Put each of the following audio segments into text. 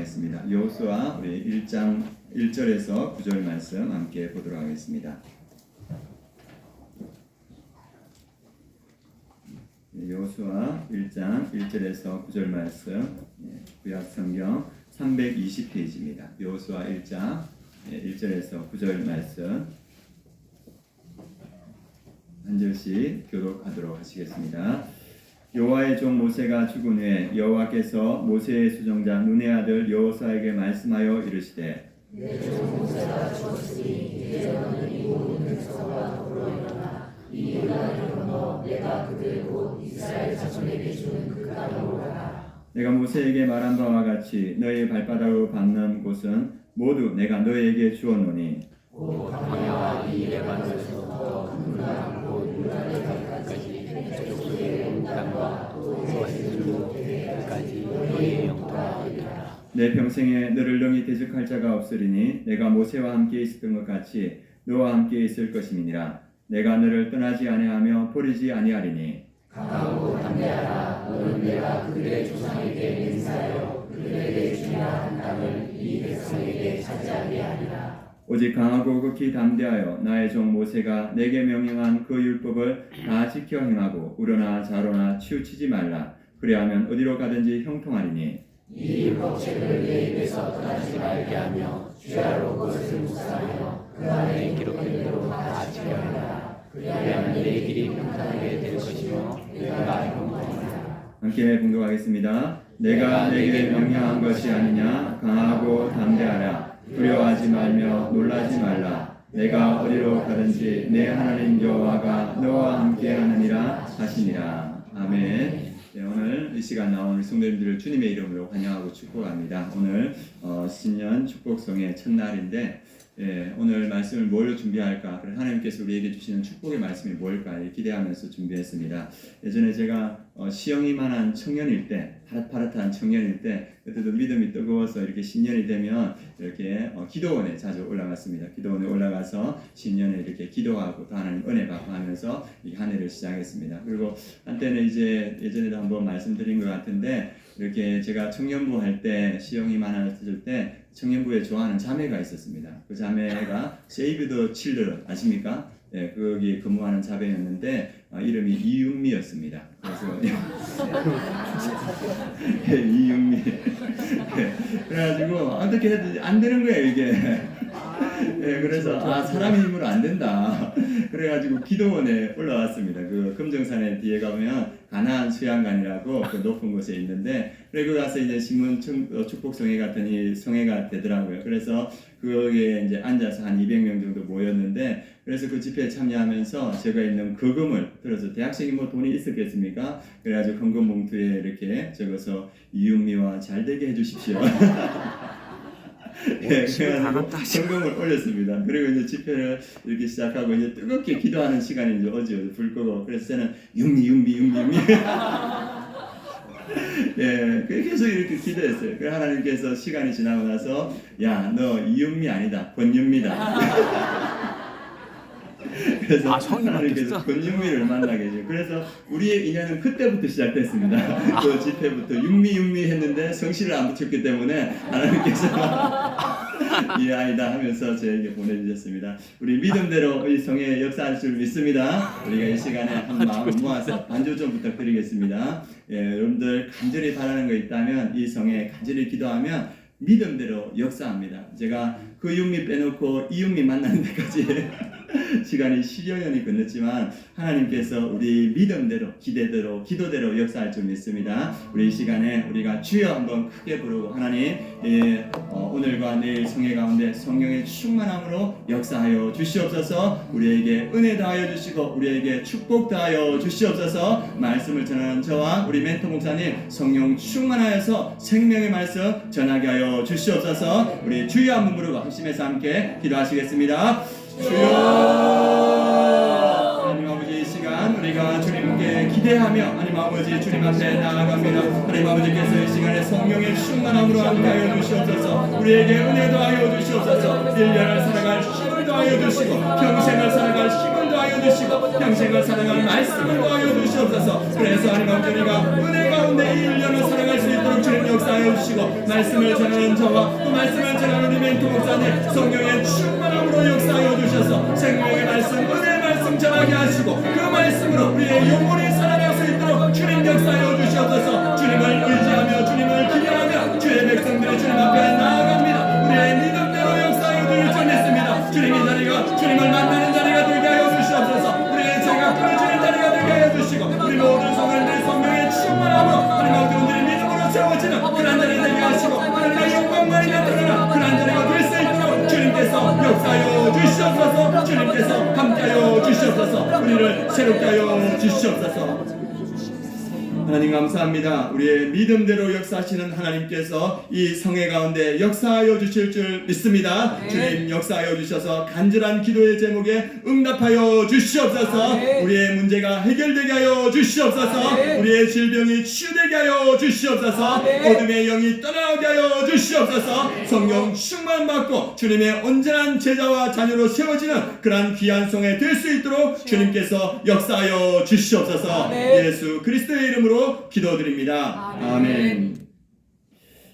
하겠습니다. 여호수아 우리 1장 1절에서 9절 말씀 함께 보도록 하겠습니다. 여호수아 1장 1절에서 9절 말씀, 구약 성경 320페이지입니다. 여호수아 1장 1절에서 9절 말씀 한 절씩 교독하도록 하시겠습니다. 여호와의 종 모세가 죽은 후에 여호와께서 모세의 수종자 눈의 아들 여호수아에게 말씀하여 이르시되 내 종 모세가 죽었으니 이제 너는 이곳 백성과 더불어 일어나 이 요단을 건너 내가 그들 곧 이스라엘 자손에게 주는 그 땅으로 가라. 내가 모세에게 말한 바와 같이 너희의 발바닥으로 밟는 곳은 모두 내가 너희에게 주었노니 곧 광야와 이 레바논에서부터 그물강 곧 요단의 강까지 이쪽 수의 온 땅과 또 에스드로 대까지 너희의 영토가 되리라. 내 평생에 너를 능히 대적할 자가 없으리니 내가 모세와 함께 있었던 것 같이 너와 함께 있을 것임이니라. 내가 너를 떠나지 아니하며 버리지 아니하리니 강하고 담대하라. 너는 내가 그들의 조상에게 맹세하여 그들에게 주리라 한 땅을 이 백성에게 차지하게 하리라. 오직 강하고 극히 담대하여 나의 종 모세가 내게 명령한 그 율법을 다 지켜 행하고 우러나 좌로나 치우치지 말라. 그리하면 어디로 가든지 형통하리니 이 율법책을 내 입에서 떠나지 말게 하며 주야로 그것을 묵상하며 그 안에 기록된 대로 다 지켜야 하라. 그리하면 내 길이 평탄하게 될 것이며 내가 형통하리라. 함께 봉독하겠습니다. 내가 내게 명령한 것이 아니냐. 강하고 담대하라. 두려워하지 말며 놀라지 말라. 내가 어디로 가든지 내 하나님 여호와가 너와 함께 하느니라 하시니라. 아멘. 네, 오늘 이 시간 나온 우리 성도님들을 주님의 이름으로 환영하고 축복합니다. 오늘 신년 축복성의 첫날인데 오늘 말씀을 뭘로 준비할까? 그래서 하나님께서 우리에게 주시는 축복의 말씀이 뭘까? 기대하면서 준비했습니다. 예전에 제가 시영이만한 청년일 때, 파릇파릇한 청년일 때, 그때도 믿음이 뜨거워서 이렇게 신년이 되면 이렇게 기도원에 자주 올라갔습니다. 기도원에 올라가서 신년에 이렇게 기도하고 또 하나님 은혜 받고 하면서 이 한 해를 시작했습니다. 그리고 한때는 이제 예전에도 한번 말씀드린 것 같은데 이렇게 제가 청년부 할 때 시영이만한 했을 때 청년부에 좋아하는 자매가 있었습니다. 그 자매가 Save the Children 아십니까? 네, 거기 근무하는 자매였는데 이름이 이윤미였습니다. 그래서 이윤미. 그래가지고 어떻게 해도 안 되는 거예요 이게. 그래서 사람의 힘으로 안 된다. 그래가지고 기도원에 올라왔습니다. 그 금정산에 뒤에 가면 가나안 수양관이라고 그 높은 곳에 있는데 그리고 가서 이제 신문 축복성회 같더니 성회가 되더라고요. 그래서 거기에 이제 앉아서 한 200명 정도 모였는데 그래서 그 집회에 참여하면서 제가 있는 거금을 들어서 대학생이 뭐 돈이 있었겠습니까? 그래가지고 헌금 봉투에 이렇게 적어서 이윤미와 잘되게 해주십시오. 그래가지고 헌금을 올렸습니다. 그리고 이제 집회를 이렇게 시작하고 이제 뜨겁게 기도하는 시간이 이제 어제 불 끄고 그래서 저는 윤미 계속 이렇게 기도했어요. 그래서 하나님께서 시간이 지나고 나서 야, 너 이윤미 아니다, 권윤미다. 그래서 하나님께서 권윤미를 만나게 해줘요. 그래서 우리의 인연은 그때부터 시작됐습니다. 그 집회부터 윤미 했는데 성씨를 안 붙였기 때문에 하나님께서 이 아이다 하면서 저에게 보내주셨습니다. 우리 믿음대로 이 성에 역사할 줄 믿습니다. 우리가 이 시간에 한 마음 모아서 반주 좀 부탁드리겠습니다. 여러분들 간절히 바라는 거 있다면 이 성에 간절히 기도하면 믿음대로 역사합니다. 제가 그 윤미 빼놓고 이윤미 만나는 데까지 시간이 10여 년이 건넜지만 하나님께서 우리 믿음대로 기대대로 기도대로 역사할 줄 믿습니다. 우리 이 시간에 우리가 주여 한번 크게 부르고 하나님 오늘과 내일 성회 가운데 성령의 충만함으로 역사하여 주시옵소서. 우리에게 은혜 다하여 주시고 우리에게 축복 다하여 주시옵소서. 말씀을 전하는 저와 우리 멘토 목사님 성령 충만하여서 생명의 말씀 전하게 하여 주시옵소서. 우리 주여 한번 부르고 합심해서 함께 기도하시겠습니다. 주여. 하나님 아버지 이 시간 우리가 주님께 기대하며 하나님 아버지 주님 앞에 나아갑니다. 하나님 아버지께서 이 시간에 성령의 충만함으로 함께하여 주시옵소서. 우리에게 은혜 더하여 주시옵소서. 1년을 살아갈 힘을 더하여 주시고 평생을 살아갈 힘을 더하여 주시고 평생을 살아갈 말씀을 더하여 주시옵소서. 그래서 하나님 아버지 우리가 은혜 가운데 이 1년을 살아갈 수 있도록 주님 역사하여 주시고 말씀을 전하는 저와 또 말씀을 전하는 우리 멘토 목사님 성령의 충만함으로 역사하여 주셔서 생명의 말씀 은혜의 말씀 전하게 하시고 그 말씀으로 우리의 영혼이 살아날 수 있도록 주님 역사하여 주시옵소서. 주님을 의지하며 주님을 기대하며 주의 백성들이 주님 앞에 나아갑니다. 우리의 믿음대로 역사하여 주실 줄 믿습니다. 주님 이 자리가 주님을 만나는 자리가 되게 하여 주시옵소서. 우리의 죄가 끊어지는 자리가 되게 하여 주시고 우리 모든 성도들의 성령의 충만함으로 하나님 아버지 오늘의 믿음으로 세워지는 그런 자리 되게 하시고 하나님의 영광만이 나타나는 그런 자리가 될 수 있도록 주님께서 역사하여 주시옵소서. 주님께서 함께하여 주시옵소서. 우리를 새롭게 하여 주시옵소서. 하나님 감사합니다. 우리의 믿음대로 역사하시는 하나님께서 이 성회 가운데 역사하여 주실 줄 믿습니다. 주님 역사하여 주셔서 간절한 기도의 제목에 응답하여 주시옵소서. 우리의 문제가 해결되게 하여 주시옵소서. 우리의 질병이 치유되게 하여 주시옵소서. 어둠의 영이 떠나게 하여 주시옵소서. 성령 충만받고 주님의 온전한 제자와 자녀로 세워지는 그러한 귀한 성회 될 수 있도록 주님께서 역사하여 주시옵소서. 예수 그리스도의 이름으로 기도드립니다. 아멘.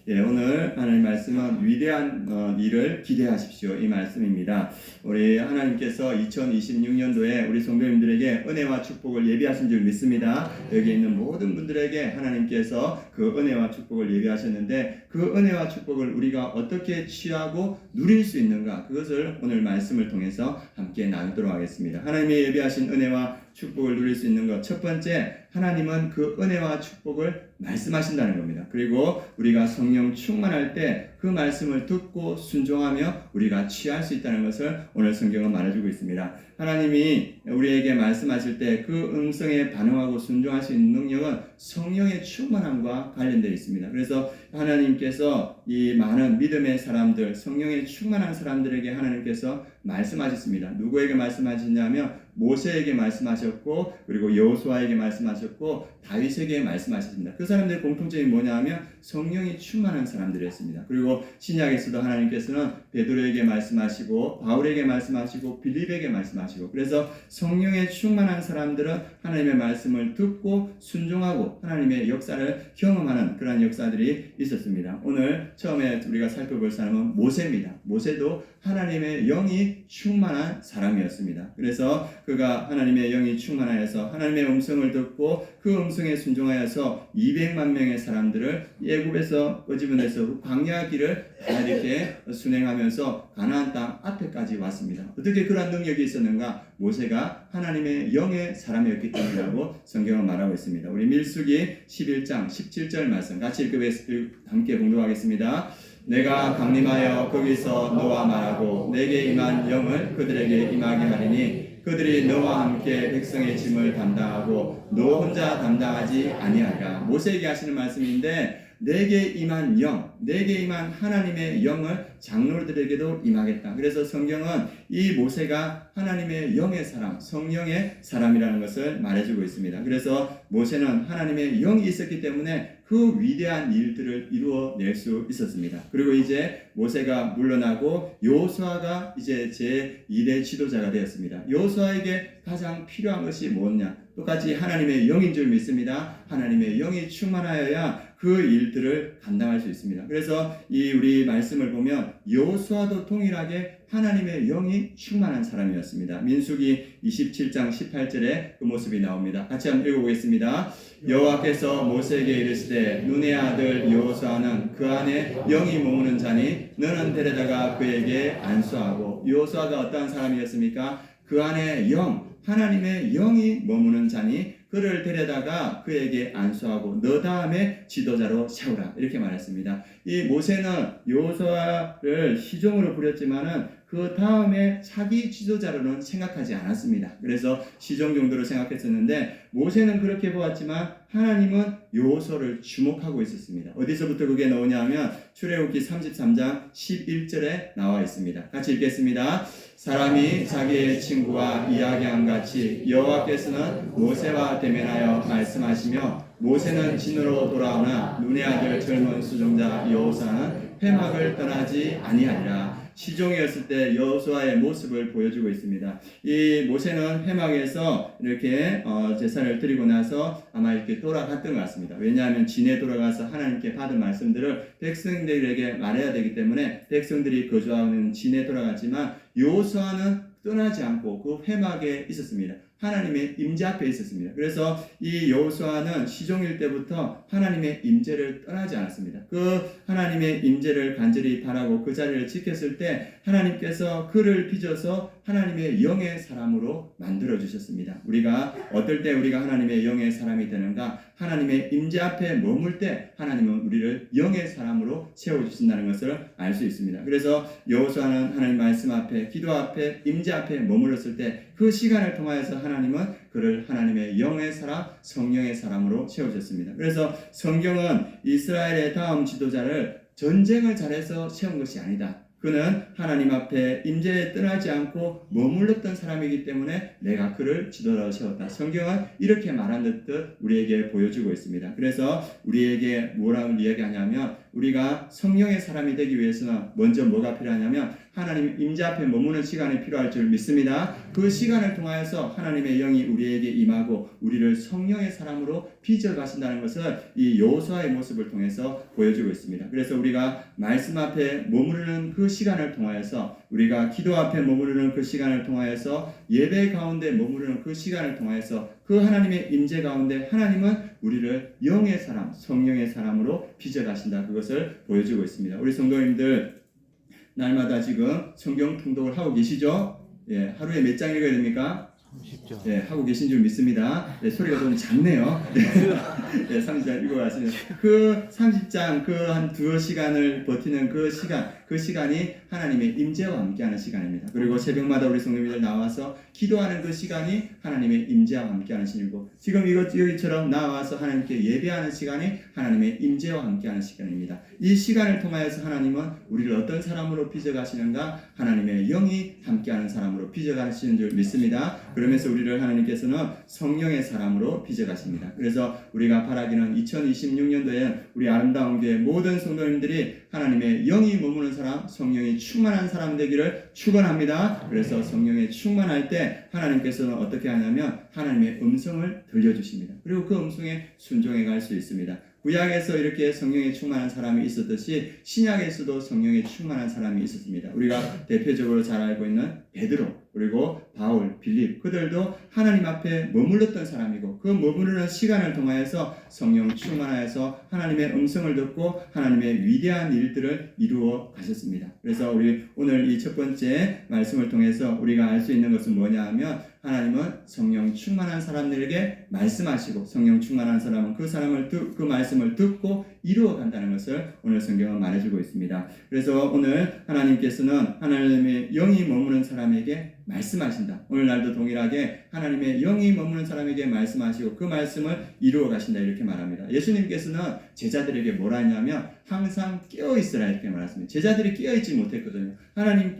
예, 오늘 하나님 말씀은 위대한 일을 기대하십시오. 이 말씀입니다. 우리 하나님께서 2026년도에 우리 성도님들에게 은혜와 축복을 예비하신 줄 믿습니다. 여기 있는 모든 분들에게 하나님께서 그 은혜와 축복을 예비하셨는데 그 은혜와 축복을 우리가 어떻게 취하고 누릴 수 있는가 그것을 오늘 말씀을 통해서 함께 나누도록 하겠습니다. 하나님이 예비하신 은혜와 축복을 누릴 수 있는 것 첫 번째 하나님은 그 은혜와 축복을 말씀하신다는 겁니다. 그리고 우리가 성령 충만할 때 그 말씀을 듣고 순종하며 우리가 취할 수 있다는 것을 오늘 성경은 말해주고 있습니다. 하나님이 우리에게 말씀하실 때 그 음성에 반응하고 순종할 수 있는 능력은 성령의 충만함과 관련되어 있습니다. 그래서 하나님께서 이 많은 믿음의 사람들, 성령의 충만한 사람들에게 하나님께서 말씀하셨습니다. 누구에게 말씀하셨냐면 모세에게 말씀하셨고 그리고 여호수아에게 말씀하셨고 다윗에게 말씀하셨습니다. 그 사람들의 공통점이 뭐냐 하면 성령이 충만한 사람들이었습니다. 그리고 신약에서도 하나님께서는 베드로에게 말씀하시고 바울에게 말씀하시고 빌립에게 말씀하시고 그래서 성령의 충만한 사람들은 하나님의 말씀을 듣고 순종하고 하나님의 역사를 경험하는 그러한 역사들이 있었습니다. 오늘 처음에 우리가 살펴볼 사람은 모세입니다. 모세도 하나님의 영이 충만한 사람이었습니다. 그래서 그가 하나님의 영이 충만하여서 하나님의 음성을 듣고 그 음성에 순종하여서 200만 명의 사람들을 애굽에서 끄집어내서 광야 길을 다 이렇게 순행하면서 가나안 땅 앞에까지 왔습니다. 어떻게 그런 능력이 있었는가? 모세가 하나님의 영의 사람이었기 때문이라고 성경은 말하고 있습니다. 우리 밀수기 11장 17절 말씀 같이 함께 봉독하겠습니다. 내가 강림하여 거기서 너와 말하고 내게 임한 영을 그들에게 임하게 하리니 그들이 너와 함께 백성의 짐을 담당하고 너 혼자 담당하지 아니하리라. 모세에게 하시는 말씀인데 내게 임한 영, 내게 임한 하나님의 영을 장로들에게도 임하겠다. 그래서 성경은 이 모세가 하나님의 영의 사람, 성령의 사람이라는 것을 말해주고 있습니다. 그래서 모세는 하나님의 영이 있었기 때문에 그 위대한 일들을 이루어낼 수 있었습니다. 그리고 이제 모세가 물러나고 여호수아가 이제 제2대 지도자가 되었습니다. 여호수아에게 가장 필요한 것이 뭐냐? 똑같이 하나님의 영인 줄 믿습니다. 하나님의 영이 충만하여야 그 일들을 감당할 수 있습니다. 그래서 이 우리 말씀을 보면 여호수아도 동일하게 하나님의 영이 충만한 사람이었습니다. 민수기 27장 18절에 그 모습이 나옵니다. 같이 한번 읽어보겠습니다. 여호와께서 모세에게 이르시되 눈의 아들 여호수아는 그 안에 영이 머무는 자니 너는 데려다가 그에게 안수하고. 여호수아가 어떠한 사람이었습니까? 그 안에 영, 하나님의 영이 머무는 자니 그를 데려다가 그에게 안수하고 너 다음에 지도자로 세우라 이렇게 말했습니다. 이 모세는 여호수아를 시종으로 부렸지만은 그 다음에 차기 지도자로는 생각하지 않았습니다. 그래서 시종 정도로 생각했었는데 모세는 그렇게 보았지만 하나님은 여호수아를 주목하고 있었습니다. 어디서부터 그게 나오냐 하면 출애굽기 33장 11절에 나와 있습니다. 같이 읽겠습니다. 사람이 자기의 친구와 이야기한 같이 여호와께서는 모세와 대면하여 말씀하시며 모세는 진으로 돌아오나 눈의 아들 젊은 수종자 여호수아는 회막을 떠나지 아니하리라. 시종이었을 때 여호수아의 모습을 보여주고 있습니다. 이 모세는 회막에서 이렇게 제사를 드리고 나서 아마 이렇게 돌아갔던 것 같습니다. 왜냐하면 진에 돌아가서 하나님께 받은 말씀들을 백성들에게 말해야 되기 때문에 백성들이 거주하는 진에 돌아갔지만 여호수아는 떠나지 않고 그 회막에 있었습니다. 하나님의 임재 앞에 있었습니다. 그래서 이 여호수아는 시종일 때부터 하나님의 임재를 떠나지 않았습니다. 그 하나님의 임재를 간절히 바라고 그 자리를 지켰을 때 하나님께서 그를 빚어서 하나님의 영의 사람으로 만들어 주셨습니다. 우리가 어떨 때 우리가 하나님의 영의 사람이 되는가? 하나님의 임재 앞에 머물 때 하나님은 우리를 영의 사람으로 세워주신다는 것을 알 수 있습니다. 그래서 여호수아는 하나님 말씀 앞에, 기도 앞에, 임재 앞에 머물렀을 때 그 시간을 통하여서 하나님은 그를 하나님의 영의 사람, 성령의 사람으로 세우셨습니다. 그래서 성경은 이스라엘의 다음 지도자를 전쟁을 잘해서 세운 것이 아니다. 그는 하나님 앞에 임재에 떠나지 않고 머물렀던 사람이기 때문에 내가 그를 지도자로 세웠다. 성경은 이렇게 말한 듯 우리에게 보여주고 있습니다. 그래서 우리에게 뭐라고 이야기하냐면 우리가 성령의 사람이 되기 위해서는 먼저 뭐가 필요하냐면 하나님 임재 앞에 머무는 시간이 필요할 줄 믿습니다. 그 시간을 통하여서 하나님의 영이 우리에게 임하고 우리를 성령의 사람으로 빚어가신다는 것을 이 여호수아의 모습을 통해서 보여주고 있습니다. 그래서 우리가 말씀 앞에 머무르는 그 시간을 통하여서 우리가 기도 앞에 머무르는 그 시간을 통하여서 예배 가운데 머무르는 그 시간을 통하여서 그 하나님의 임재 가운데 하나님은 우리를 영의 사람, 성령의 사람으로 빚어가신다. 그것을 보여주고 있습니다. 우리 성도님들 날마다 지금 성경 통독을 하고 계시죠? 예, 하루에 몇 장 읽어야 됩니까? 30장. 네, 하고 계신 줄 믿습니다. 네, 소리가 좀 작네요. 네, 30장 읽어가시면 그 30장 그 한 2시간을 버티는 그 시간이 하나님의 임재와 함께하는 시간입니다. 그리고 새벽마다 우리 성도님들 나와서 기도하는 그 시간이 하나님의 임재와 함께하는 시간이고 지금 여기처럼 나와서 하나님께 예배하는 시간이 하나님의 임재와 함께하는 시간입니다. 이 시간을 통하여서 하나님은 우리를 어떤 사람으로 빚어가시는가? 하나님의 영이 함께하는 사람으로 빚어가시는 줄 믿습니다. 그러면서 우리를 하나님께서는 성령의 사람으로 빚어가십니다. 그래서 우리가 바라기는 2026년도에 우리 아름다운 교회 모든 성도님들이 하나님의 영이 머무는 사람, 성령이 충만한 사람 되기를 축원합니다. 그래서 성령에 충만할 때 하나님께서는 어떻게 하냐면 하나님의 음성을 들려주십니다. 그리고 그 음성에 순종해 갈 수 있습니다. 구약에서 이렇게 성령에 충만한 사람이 있었듯이 신약에서도 성령에 충만한 사람이 있었습니다. 우리가 대표적으로 잘 알고 있는 베드로 그리고 바울, 빌립 그들도 하나님 앞에 머물렀던 사람이고 그 머무르는 시간을 통하여서 성령 충만하여서 하나님의 음성을 듣고 하나님의 위대한 일들을 이루어 가셨습니다. 그래서 우리 오늘 이 첫 번째 말씀을 통해서 우리가 알 수 있는 것은 뭐냐 하면 하나님은 성령 충만한 사람들에게 말씀하시고 성령 충만한 사람은 그 말씀을 듣고 이루어 간다는 것을 오늘 성경은 말해주고 있습니다. 그래서 오늘 하나님께서는 하나님의 영이 머무는 사람에게 말씀하신다. 오늘날도 동일하게 하나님의 영이 머무는 사람에게 말씀하시고 그 말씀을 이루어 가신다 이렇게 말합니다. 예수님께서는 제자들에게 뭐라 했냐면 항상 깨어있으라 이렇게 말했습니다. 제자들이 깨어있지 못했거든요.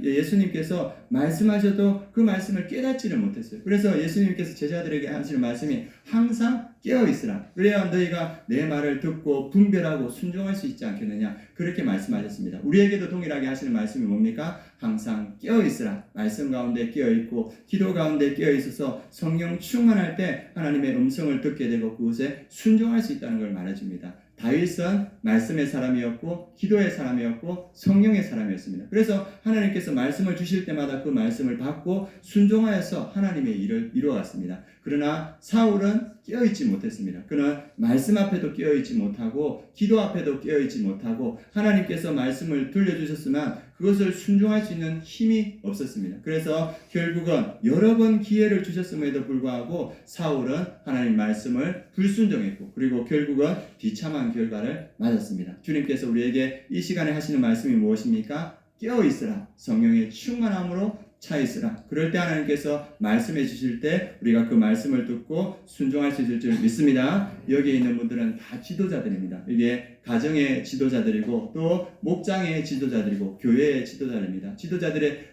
예수님께서 말씀하셔도 그 말씀을 깨닫지를 못했어요. 그래서 예수님께서 제자들에게 하시는 말씀이 항상 깨어있으라. 그래야 너희가 내 말을 듣고 분별하고 순종할 수 있지 않겠느냐. 그렇게 말씀하셨습니다. 우리에게도 동일하게 하시는 말씀이 뭡니까? 항상 깨어있으라. 말씀 가운데 깨어있고 기도 가운데 깨어있어서 성령 충만할 때 하나님의 음성을 듣게 되고 그것에 순종할 수 있다는 걸 말해줍니다. 다윗은 말씀의 사람이었고 기도의 사람이었고 성령의 사람이었습니다. 그래서 하나님께서 말씀을 주실 때마다 그 말씀을 받고 순종하여서 하나님의 일을 이루어갔습니다. 그러나 사울은 깨어있지 못했습니다. 그는 말씀 앞에도 깨어있지 못하고 기도 앞에도 깨어있지 못하고 하나님께서 말씀을 들려주셨으면 그것을 순종할 수 있는 힘이 없었습니다. 그래서 결국은 여러 번 기회를 주셨음에도 불구하고 사울은 하나님 말씀을 불순종했고 그리고 결국은 비참한 결과를 맞았습니다. 주님께서 우리에게 이 시간에 하시는 말씀이 무엇입니까? 깨어 있으라. 성령의 충만함으로 차 있으라. 그럴 때 하나님께서 말씀해 주실 때 우리가 그 말씀을 듣고 순종할 수 있을 줄 믿습니다. 여기에 있는 분들은 다 지도자들입니다. 이게 가정의 지도자들이고 또 목장의 지도자들이고 교회의 지도자들입니다. 지도자들의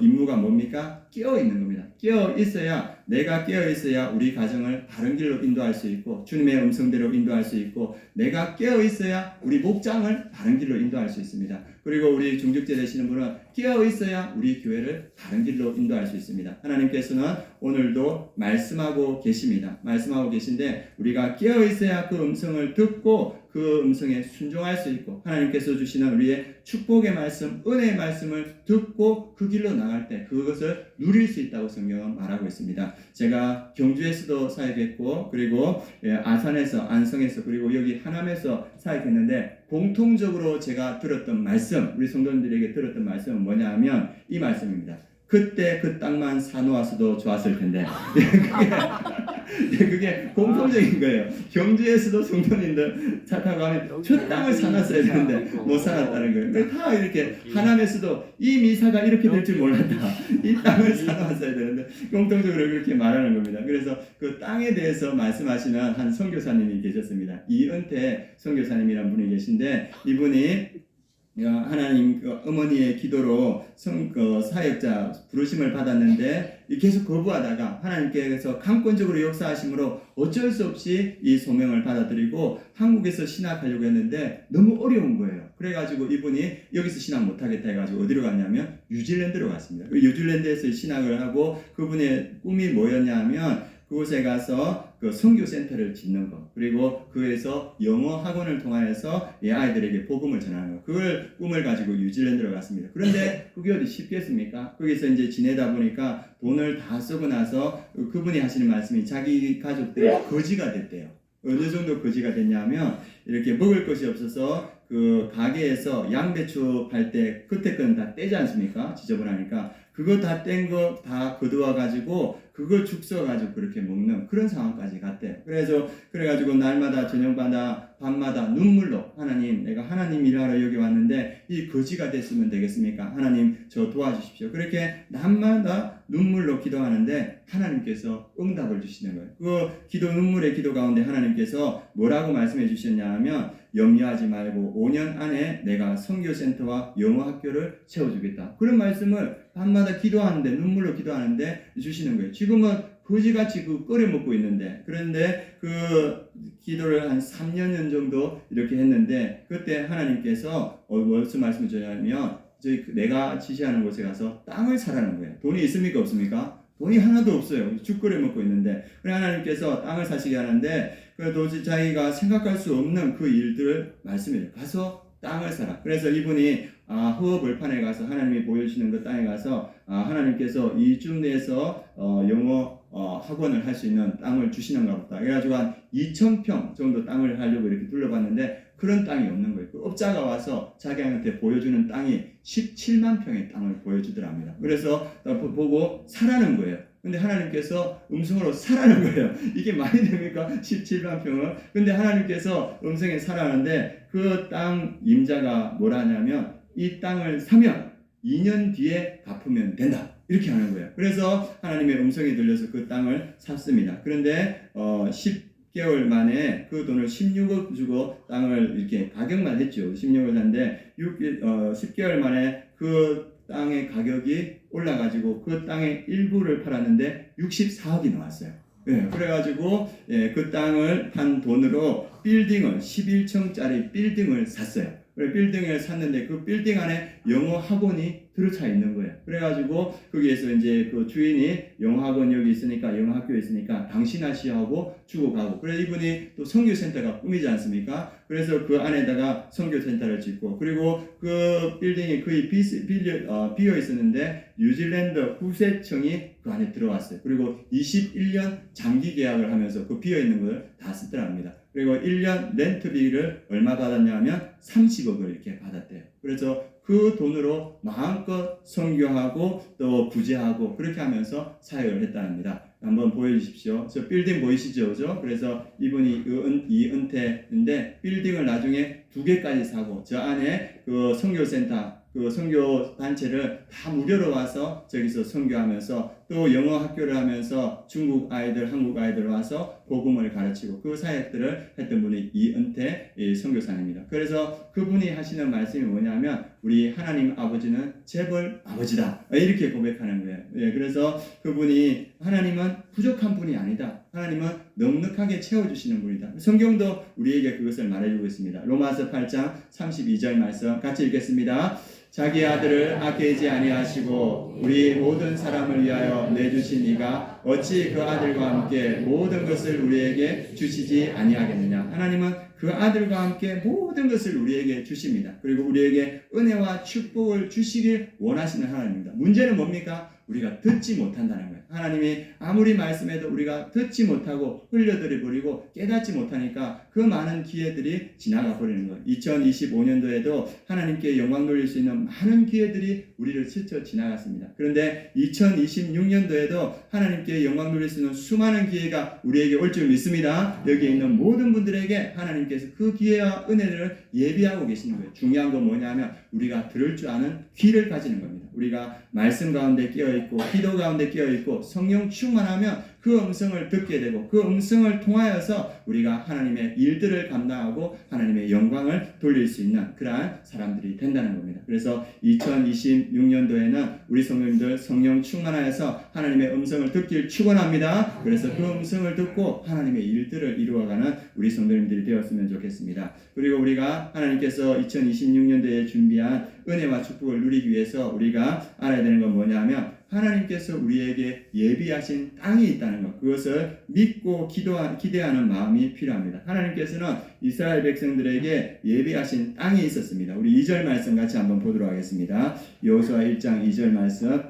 임무가 뭡니까? 깨어 있는 겁니다. 깨어 있어야, 내가 깨어 있어야 우리 가정을 바른 길로 인도할 수 있고 주님의 음성대로 인도할 수 있고, 내가 깨어 있어야 우리 목장을 바른 길로 인도할 수 있습니다. 그리고 우리 중직자 되시는 분은 깨어 있어야 우리 교회를 바른 길로 인도할 수 있습니다. 하나님께서는 오늘도 말씀하고 계십니다. 말씀하고 계신데 우리가 깨어 있어야 그 음성을 듣고 그 음성에 순종할 수 있고, 하나님께서 주시는 우리의 축복의 말씀, 은혜의 말씀을 듣고 그 길로 나갈 때 그것을 누릴 수 있다고 성경은 말하고 있습니다. 제가 경주에서도 사역했고, 그리고 아산에서, 안성에서, 그리고 여기 하남에서 사역했는데, 공통적으로 제가 들었던 말씀, 우리 성도님들에게 들었던 말씀은 뭐냐 하면 이 말씀입니다. 그때 그 땅만 사놓았어도 좋았을 텐데. 그게 공통적인 거예요. 경주에서도 성도님들 착하고 하면 저 땅을 사놨어야 되는데 못 사놨다는 거예요. 다 이렇게 하남에서도 이 미사가 이렇게 될 줄 몰랐다. 이 땅을 사놨어야 되는데 공통적으로 그렇게 말하는 겁니다. 그래서 그 땅에 대해서 말씀하시는 한 선교사님이 계셨습니다. 이은태 선교사님이라는 분이 계신데, 이분이 하나님 어머니의 기도로 사역자 부르심을 받았는데 계속 거부하다가 하나님께서 강권적으로 역사하심으로 어쩔 수 없이 이 소명을 받아들이고 한국에서 신학하려고 했는데 너무 어려운 거예요. 그래가지고 이분이 여기서 신학 못하겠다 해가지고 어디로 갔냐면 뉴질랜드로 갔습니다. 뉴질랜드에서 신학을 하고 그분의 꿈이 뭐였냐 하면 그곳에 가서 그 선교센터를 짓는 것, 그리고 그에서 영어 학원을 통하여서 아이들에게 복음을 전하는 것, 그걸 꿈을 가지고 뉴질랜드로 갔습니다. 그런데 그게 어디 쉽겠습니까? 거기서 이제 지내다 보니까 돈을 다 쓰고 나서 그분이 하시는 말씀이 자기 가족들이 거지가 됐대요. 어느 정도 거지가 됐냐면 이렇게 먹을 것이 없어서 그 가게에서 양배추 팔 때 그때 건 다 떼지 않습니까? 지저분하니까 그거 다 뗀 거 다 거두어 가지고 그걸 죽 써 가지고 그렇게 먹는 그런 상황까지 갔대요. 그래가지고 날마다 저녁마다 밤마다 눈물로, 하나님, 내가 하나님 일하러 여기 왔는데 이 거지가 됐으면 되겠습니까? 하나님 저 도와주십시오. 그렇게 날마다 눈물로 기도하는데 하나님께서 응답을 주시는 거예요. 그 기도, 눈물의 기도 가운데 하나님께서 뭐라고 말씀해 주셨냐 하면, 염려하지 말고 5년 안에 내가 선교센터와 영어학교를 채워주겠다. 그런 말씀을 밤마다 기도하는데, 눈물로 기도하는데 주시는 거예요. 지금은 거지같이 끓여 먹고 있는데, 그런데 그 기도를 한 3년 정도 이렇게 했는데, 그때 하나님께서 무슨 말씀을 주냐면, 내가 지시하는 곳에 가서 땅을 사라는 거예요. 돈이 있습니까? 없습니까? 돈이 하나도 없어요. 죽 끓여 먹고 있는데, 그래 하나님께서 땅을 사시게 하는데, 도저히 자기가 생각할 수 없는 그 일들을 말씀해요. 가서 땅을 사라. 그래서 이분이 허허벌판에 가서 하나님이 보여주시는 그 땅에 가서 하나님께서 이쯤 내에서 영어 학원을 할 수 있는 땅을 주시는가 보다. 그래가지고 한 2,000평 정도 땅을 하려고 이렇게 둘러봤는데 그런 땅이 없는 거예요. 그 업자가 와서 자기한테 보여주는 땅이 17만 평의 땅을 보여주더랍니다. 그래서 보고 사라는 거예요. 근데 하나님께서 음성으로 사라는 거예요. 이게 말이 됩니까? 17만 평을. 근데 하나님께서 음성에 사라는데 그 땅 임자가 뭐라 하냐면, 이 땅을 사면 2년 뒤에 갚으면 된다. 이렇게 하는 거예요. 그래서 하나님의 음성이 들려서 그 땅을 샀습니다. 그런데 10개월 만에 그 돈을 16억 주고 땅을 이렇게 가격만 했죠. 16억 샀는데 10개월 만에 그 땅의 가격이 올라가지고 그 땅의 일부를 팔았는데 64억이 나왔어요. 그래가지고 그 땅을 판 돈으로 빌딩을 11층짜리 빌딩을 샀어요. 빌딩을 샀는데 그 빌딩 안에 영어 학원이 들어차 있는 거예요. 그래가지고 거기에서 이제 그 주인이 영어 학원 여기 있으니까, 영어 학교에 있으니까 당신 하시하고 주고 가고, 그래서 이분이 또 선교센터가 꿈이지 않습니까? 그래서 그 안에다가 선교센터를 짓고, 그리고 그 빌딩이 거의 비어 있었는데 뉴질랜드 구세청이 그 안에 들어왔어요. 그리고 21년 장기 계약을 하면서 그 비어 있는 걸 다 쓰더랍니다. 그리고 1년 렌트비를 얼마 받았냐면 30억을 이렇게 받았대요. 그래서 그 돈으로 마음껏 선교하고 또 구제하고 그렇게 하면서 사역을 했답니다. 한번 보여주십시오. 저 빌딩 보이시죠? 그죠? 그래서 이분이 이은태인데 빌딩을 나중에 2개까지 사고 저 안에 그 선교센터 그 선교 단체를 다 무료로 와서 저기서 선교하면서 또 영어 학교를 하면서 중국 아이들, 한국 아이들 와서 복음을 가르치고 그 사역들을 했던 분이 이은태 선교사님입니다. 그래서 그분이 하시는 말씀이 뭐냐면 우리 하나님 아버지는 재벌 아버지다 이렇게 고백하는 거예요. 예, 그래서 그분이 하나님은 부족한 분이 아니다. 하나님은 넉넉하게 채워주시는 분이다. 성경도 우리에게 그것을 말해주고 있습니다. 로마서 8장 32절 말씀 같이 읽겠습니다. 자기 아들을 아끼지 아니하시고 우리 모든 사람을 위하여 내주신 이가 어찌 그 아들과 함께 모든 것을 우리에게 주시지 아니하겠느냐. 하나님은 그 아들과 함께 모든 것을 우리에게 주십니다. 그리고 우리에게 은혜와 축복을 주시길 원하시는 하나님입니다. 문제는 뭡니까? 우리가 듣지 못한다는 거예요. 하나님이 아무리 말씀해도 우리가 듣지 못하고 흘려들이 버리고 깨닫지 못하니까 그 많은 기회들이 지나가 버리는 거예요. 2025년도에도 하나님께 영광 돌릴 수 있는 많은 기회들이 우리를 스쳐 지나갔습니다. 그런데 2026년도에도 하나님께 영광 돌릴 수 있는 수많은 기회가 우리에게 올 줄 믿습니다. 여기에 있는 모든 분들에게 하나님께서 그 기회와 은혜를 예비하고 계시는 거예요. 중요한 건 뭐냐면 우리가 들을 줄 아는 귀를 가지는 겁니다. 우리가 말씀 가운데 끼어있고 기도 가운데 끼어있고 성령 충만하면 그 음성을 듣게 되고 그 음성을 통하여서 우리가 하나님의 일들을 감당하고 하나님의 영광을 돌릴 수 있는 그러한 사람들이 된다는 겁니다. 그래서 2026년도에는 우리 성도님들 성령 충만하여서 하나님의 음성을 듣길 축원합니다. 그래서 그 음성을 듣고 하나님의 일들을 이루어가는 우리 성도님들이 되었으면 좋겠습니다. 그리고 우리가 하나님께서 2026년도에 준비한 은혜와 축복을 누리기 위해서 우리가 알아야 되는 건 뭐냐면 하나님께서 우리에게 예비하신 땅이 있다는 것, 그것을 믿고 기대하는 마음이 필요합니다. 하나님께서는 이스라엘 백성들에게 예비하신 땅이 있었습니다. 우리 2절 말씀 같이 한번 보도록 하겠습니다. 여호수아 1장 2절 말씀